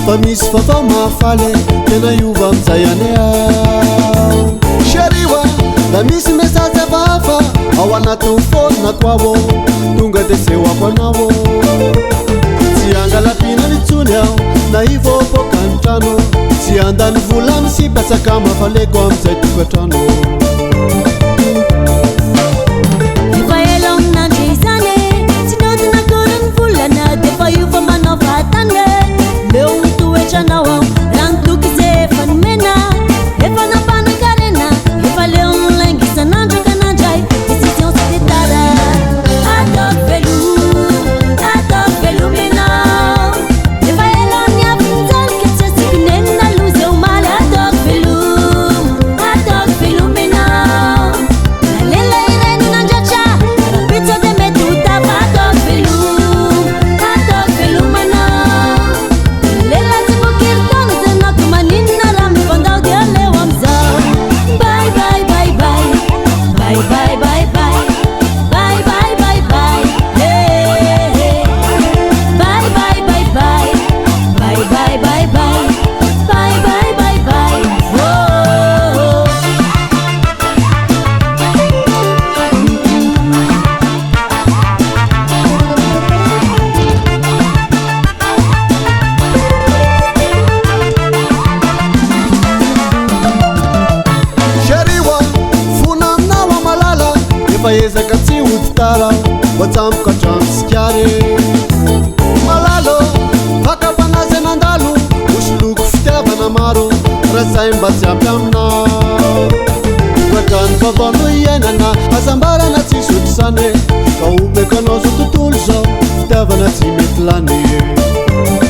fa misy vaovao mahafaly tena iova amin'izay any ao sheriwa da misy mesazy hafahafa ao anatin'ny fonako ao tonga de sehoako anao tsy angalapina nitsony aho na ivôpoka ny trano tsy andany vola misipasaka mafaleko amin'izay tokatrano ezaka tsy hoditara voatsamboka hatraminsikary malalo fakapanazy anandalo hosoloko fitiavana maro raha zay mba tsy ampy aminao radrany vavano iainana azambarana tsy sotrisany ka omekanao zao tontolo zao fitiavana tsy mety lany